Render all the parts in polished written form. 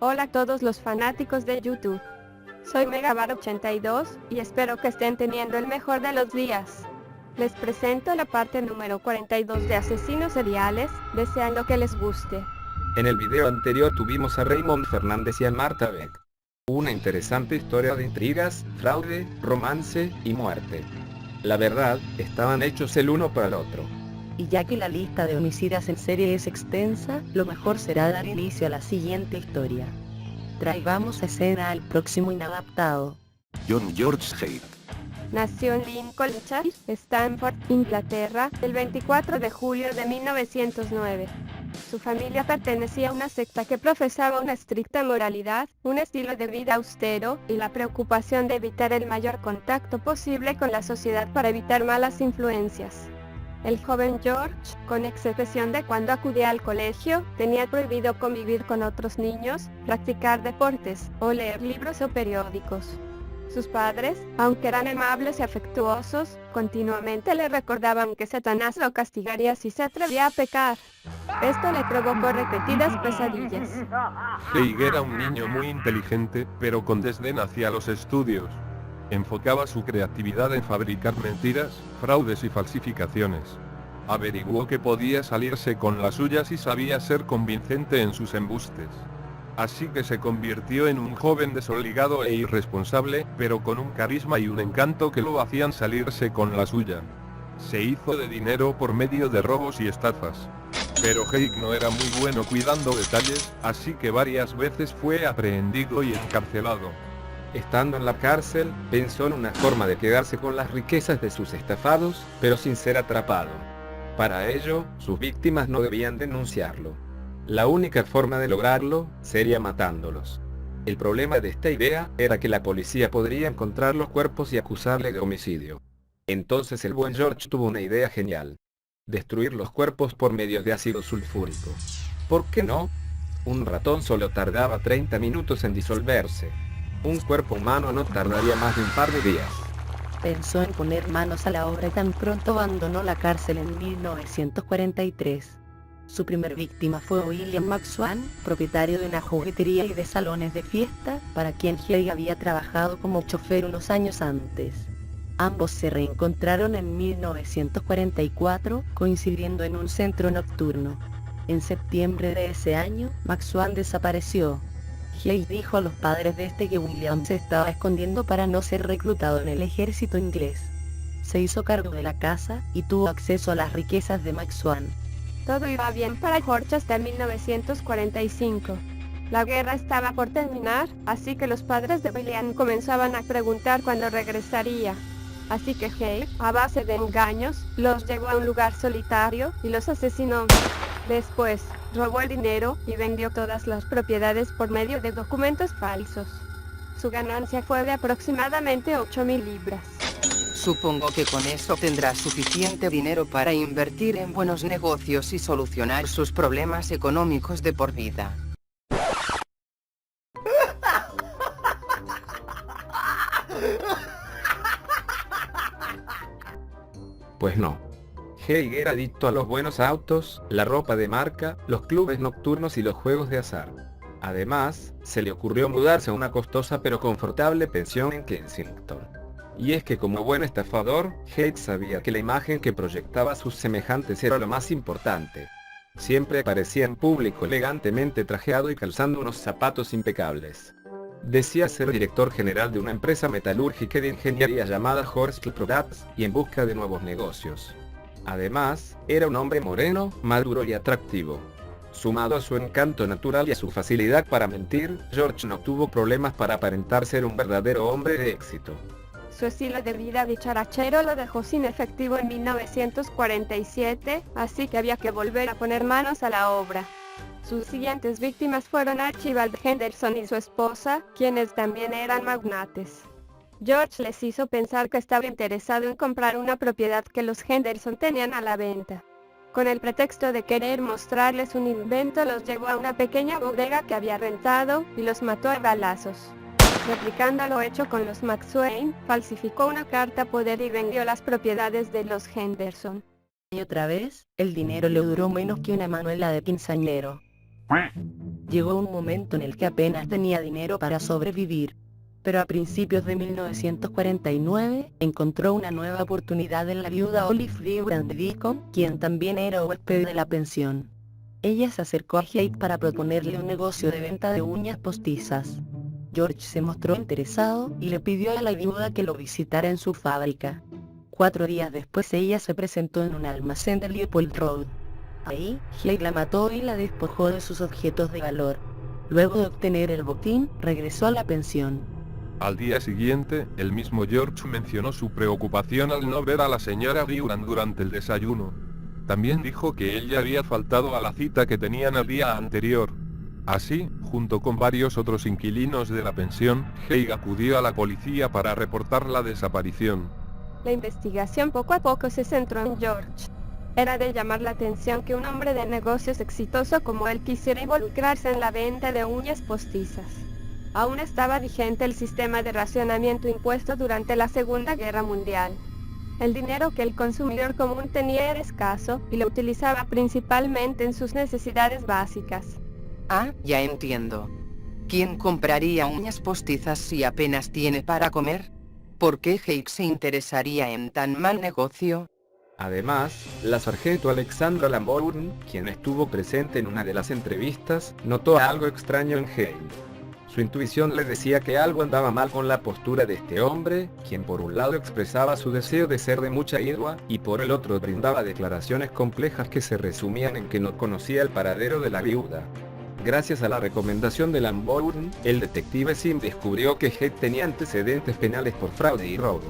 Hola a todos los fanáticos de YouTube. Soy Megabar82 y espero que estén teniendo el mejor de los días. Les presento la parte número 42 de Asesinos Seriales, deseando que les guste. En el video anterior tuvimos a Raymond Fernández y a Marta Beck. Una interesante historia de intrigas, fraude, romance y muerte. La verdad, estaban hechos el uno para el otro. Y ya que la lista de homicidas en serie es extensa, lo mejor será dar inicio a la siguiente historia. Traigamos a escena al próximo inadaptado. John George Haidt. Nació en Lincolnshire, Stamford, Inglaterra, el 24 de julio de 1909. Su familia pertenecía a una secta que profesaba una estricta moralidad, un estilo de vida austero, y la preocupación de evitar el mayor contacto posible con la sociedad para evitar malas influencias. El joven George, con excepción de cuando acudía al colegio, tenía prohibido convivir con otros niños, practicar deportes, o leer libros o periódicos. Sus padres, aunque eran amables y afectuosos, continuamente le recordaban que Satanás lo castigaría si se atrevía a pecar. Esto le provocó repetidas pesadillas. Haidt era un niño muy inteligente, pero con desdén hacia los estudios. Enfocaba su creatividad en fabricar mentiras, fraudes y falsificaciones. Averiguó que podía salirse con las suyas y sabía ser convincente en sus embustes. Así que se convirtió en un joven desobligado e irresponsable, pero con un carisma y un encanto que lo hacían salirse con la suya. Se hizo de dinero por medio de robos y estafas. Pero Haidt no era muy bueno cuidando detalles, así que varias veces fue aprehendido y encarcelado. Estando en la cárcel, pensó en una forma de quedarse con las riquezas de sus estafados, pero sin ser atrapado. Para ello, sus víctimas no debían denunciarlo. La única forma de lograrlo sería matándolos. El problema de esta idea era que la policía podría encontrar los cuerpos y acusarle de homicidio. Entonces el buen George tuvo una idea genial: destruir los cuerpos por medio de ácido sulfúrico. ¿Por qué no? Un ratón solo tardaba 30 minutos en disolverse. Un cuerpo humano no tardaría más de un par de días. Pensó en poner manos a la obra y tan pronto abandonó la cárcel en 1943. Su primer víctima fue William McSwan, propietario de una juguetería y de salones de fiesta, para quien Haidt había trabajado como chofer unos años antes. Ambos se reencontraron en 1944, coincidiendo en un centro nocturno. En septiembre de ese año, McSwan desapareció. Haidt dijo a los padres de este que William se estaba escondiendo para no ser reclutado en el ejército inglés. Se hizo cargo de la casa y tuvo acceso a las riquezas de McSwan. Todo iba bien para George hasta 1945. La guerra estaba por terminar, así que los padres de William comenzaban a preguntar cuándo regresaría. Así que Haidt, a base de engaños, los llevó a un lugar solitario y los asesinó. Después, robó el dinero y vendió todas las propiedades por medio de documentos falsos. Su ganancia fue de aproximadamente 8.000 libras. Supongo que con eso tendrá suficiente dinero para invertir en buenos negocios y solucionar sus problemas económicos de por vida. Pues no. Haidt era adicto a los buenos autos, la ropa de marca, los clubes nocturnos y los juegos de azar. Además, se le ocurrió mudarse a una costosa pero confortable pensión en Kensington. Y es que como buen estafador, Haidt sabía que la imagen que proyectaba a sus semejantes era lo más importante. Siempre aparecía en público elegantemente trajeado y calzando unos zapatos impecables. Decía ser director general de una empresa metalúrgica de ingeniería llamada Horsfield Products, y en busca de nuevos negocios. Además, era un hombre moreno, maduro y atractivo. Sumado a su encanto natural y a su facilidad para mentir, George no tuvo problemas para aparentar ser un verdadero hombre de éxito. Su estilo de vida dicharachero lo dejó sin efectivo en 1947, así que había que volver a poner manos a la obra. Sus siguientes víctimas fueron Archibald Henderson y su esposa, quienes también eran magnates. George les hizo pensar que estaba interesado en comprar una propiedad que los Henderson tenían a la venta. Con el pretexto de querer mostrarles un invento, los llevó a una pequeña bodega que había rentado y los mató a balazos. Replicando lo hecho con los McSwan, falsificó una carta poder y vendió las propiedades de los Henderson. Y otra vez, el dinero le duró menos que una manuela de quinceañero. Llegó un momento en el que apenas tenía dinero para sobrevivir. Pero a principios de 1949, encontró una nueva oportunidad en la viuda Olive Durand Deacon, quien también era huésped de la pensión. Ella se acercó a Haight para proponerle un negocio de venta de uñas postizas. George se mostró interesado y le pidió a la viuda que lo visitara en su fábrica. 4 días después ella se presentó en un almacén de Leopold Road. Ahí, Haight la mató y la despojó de sus objetos de valor. Luego de obtener el botín, regresó a la pensión. Al día siguiente, el mismo George mencionó su preocupación al no ver a la señora Durand durante el desayuno. También dijo que ella había faltado a la cita que tenían el día anterior. Así, junto con varios otros inquilinos de la pensión, Haight acudió a la policía para reportar la desaparición. La investigación poco a poco se centró en George. Era de llamar la atención que un hombre de negocios exitoso como él quisiera involucrarse en la venta de uñas postizas. Aún estaba vigente el sistema de racionamiento impuesto durante la Segunda Guerra Mundial. El dinero que el consumidor común tenía era escaso y lo utilizaba principalmente en sus necesidades básicas. Ah, ya entiendo. ¿Quién compraría uñas postizas si apenas tiene para comer? ¿Por qué Haight se interesaría en tan mal negocio? Además, la sargento Alexandra Lambourne, quien estuvo presente en una de las entrevistas, notó algo extraño en Haight. Su intuición le decía que algo andaba mal con la postura de este hombre, quien por un lado expresaba su deseo de ser de mucha ayuda, y por el otro brindaba declaraciones complejas que se resumían en que no conocía el paradero de la viuda. Gracias a la recomendación de Lambourne, el detective Sim descubrió que Haight tenía antecedentes penales por fraude y robo.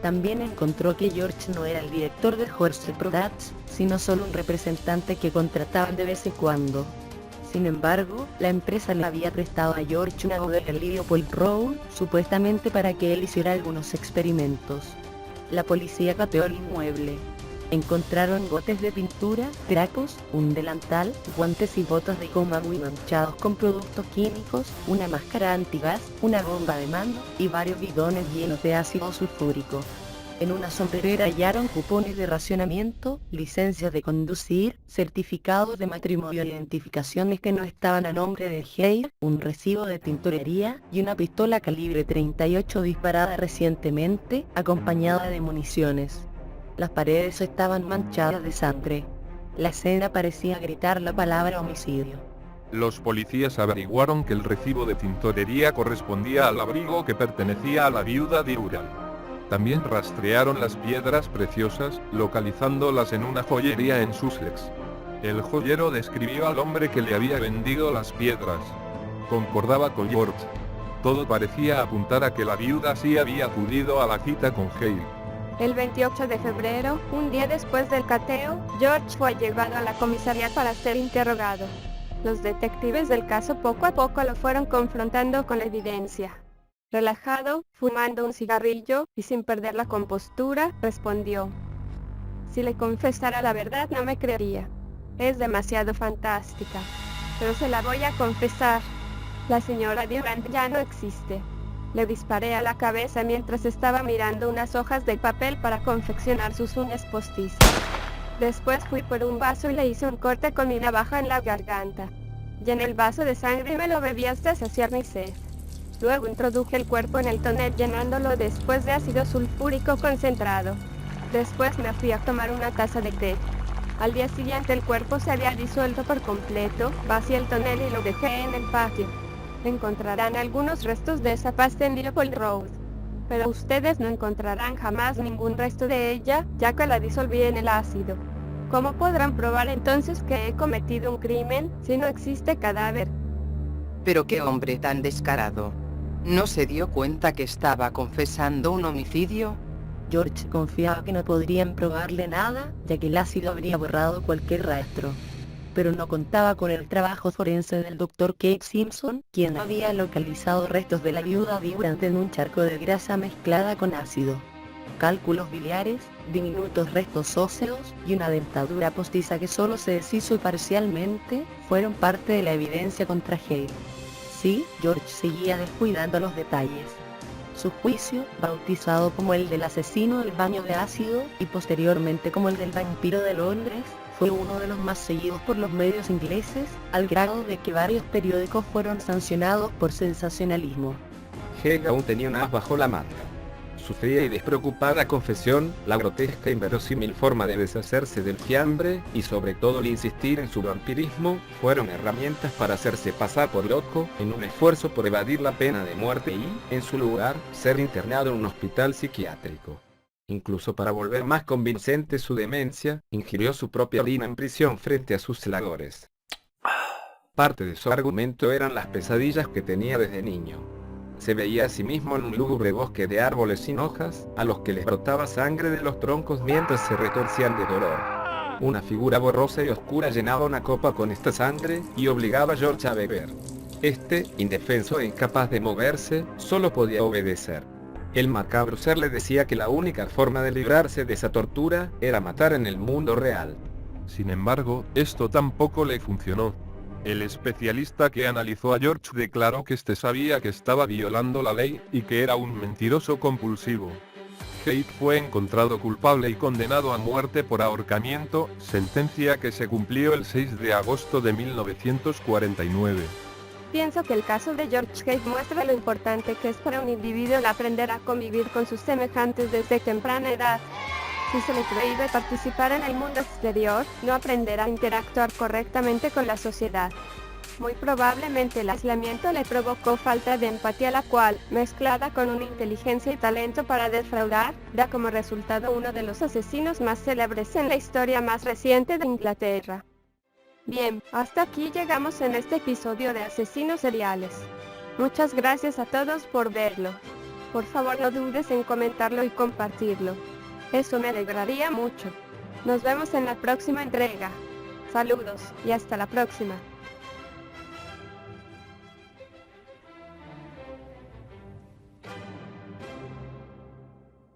También encontró que George no era el director de Horse Products, sino solo un representante que contrataban de vez en cuando. Sin embargo, la empresa le había prestado a George una bodega en Leopold Road, supuestamente para que él hiciera algunos experimentos. La policía cateó el inmueble. Encontraron botes de pintura, trapos, un delantal, guantes y botas de goma muy manchados con productos químicos, una máscara antigas, una bomba de mano y varios bidones llenos de ácido sulfúrico. En una sombrerera hallaron cupones de racionamiento, licencias de conducir, certificados de matrimonio, identificaciones que no estaban a nombre de Haight, un recibo de tintorería y una pistola calibre 38 disparada recientemente, acompañada de municiones. Las paredes estaban manchadas de sangre. La escena parecía gritar la palabra homicidio. Los policías averiguaron que el recibo de tintorería correspondía al abrigo que pertenecía a la viuda Durand. También rastrearon las piedras preciosas, localizándolas en una joyería en Sussex. El joyero describió al hombre que le había vendido las piedras. Concordaba con George. Todo parecía apuntar a que la viuda sí había acudido a la cita con Haight. El 28 de febrero, un día después del cateo, George fue llevado a la comisaría para ser interrogado. Los detectives del caso poco a poco lo fueron confrontando con la evidencia. Relajado, fumando un cigarrillo y sin perder la compostura, respondió: "Si le confesara la verdad no me creería. Es demasiado fantástica. Pero se la voy a confesar. La señora Durand ya no existe. Le disparé a la cabeza mientras estaba mirando unas hojas de papel para confeccionar sus uñas postizas. Después fui por un vaso y le hice un corte con mi navaja en la garganta. Llené el vaso de sangre y me lo bebí hasta saciar mi sed. Luego introduje el cuerpo en el tonel llenándolo después de ácido sulfúrico concentrado. Después me fui a tomar una taza de té. Al día siguiente el cuerpo se había disuelto por completo, vacié el tonel y lo dejé en el patio. Encontrarán algunos restos de esa pasta en Leopold Road. Pero ustedes no encontrarán jamás ningún resto de ella, ya que la disolví en el ácido. ¿Cómo podrán probar entonces que he cometido un crimen si no existe cadáver?" Pero qué hombre tan descarado. ¿No se dio cuenta que estaba confesando un homicidio? George confiaba que no podrían probarle nada, ya que el ácido habría borrado cualquier rastro. Pero no contaba con el trabajo forense del Dr. Keith Simpson, quien había localizado restos de la viuda Durand en un charco de grasa mezclada con ácido. Cálculos biliares, diminutos restos óseos y una dentadura postiza que solo se deshizo parcialmente, fueron parte de la evidencia contra Haight. Sí, George seguía descuidando los detalles. Su juicio, bautizado como el del asesino del baño de ácido y posteriormente como el del vampiro de Londres, fue uno de los más seguidos por los medios ingleses, al grado de que varios periódicos fueron sancionados por sensacionalismo. Haig aún tenía un as bajo la manga. Su fría y despreocupada confesión, la grotesca e inverosímil forma de deshacerse del fiambre, y sobre todo el insistir en su vampirismo, fueron herramientas para hacerse pasar por loco, en un esfuerzo por evadir la pena de muerte y, en su lugar, ser internado en un hospital psiquiátrico. Incluso para volver más convincente su demencia, ingirió su propia orina en prisión frente a sus celadores. Parte de su argumento eran las pesadillas que tenía desde niño. Se veía a sí mismo en un lúgubre bosque de árboles sin hojas, a los que les brotaba sangre de los troncos mientras se retorcían de dolor. Una figura borrosa y oscura llenaba una copa con esta sangre, y obligaba a George a beber. Este, indefenso e incapaz de moverse, solo podía obedecer. El macabro ser le decía que la única forma de librarse de esa tortura era matar en el mundo real. Sin embargo, esto tampoco le funcionó. El especialista que analizó a George declaró que este sabía que estaba violando la ley, y que era un mentiroso compulsivo. Haig fue encontrado culpable y condenado a muerte por ahorcamiento, sentencia que se cumplió el 6 de agosto de 1949. Pienso que el caso de George Haig muestra lo importante que es para un individuo el aprender a convivir con sus semejantes desde temprana edad. Si se le prohíbe participar en el mundo exterior, no aprenderá a interactuar correctamente con la sociedad. Muy probablemente el aislamiento le provocó falta de empatía, la cual, mezclada con una inteligencia y talento para defraudar, da como resultado uno de los asesinos más célebres en la historia más reciente de Inglaterra. Bien, hasta aquí llegamos en este episodio de Asesinos Seriales. Muchas gracias a todos por verlo. Por favor no dudes en comentarlo y compartirlo. Eso me alegraría mucho. Nos vemos en la próxima entrega. Saludos y hasta la próxima.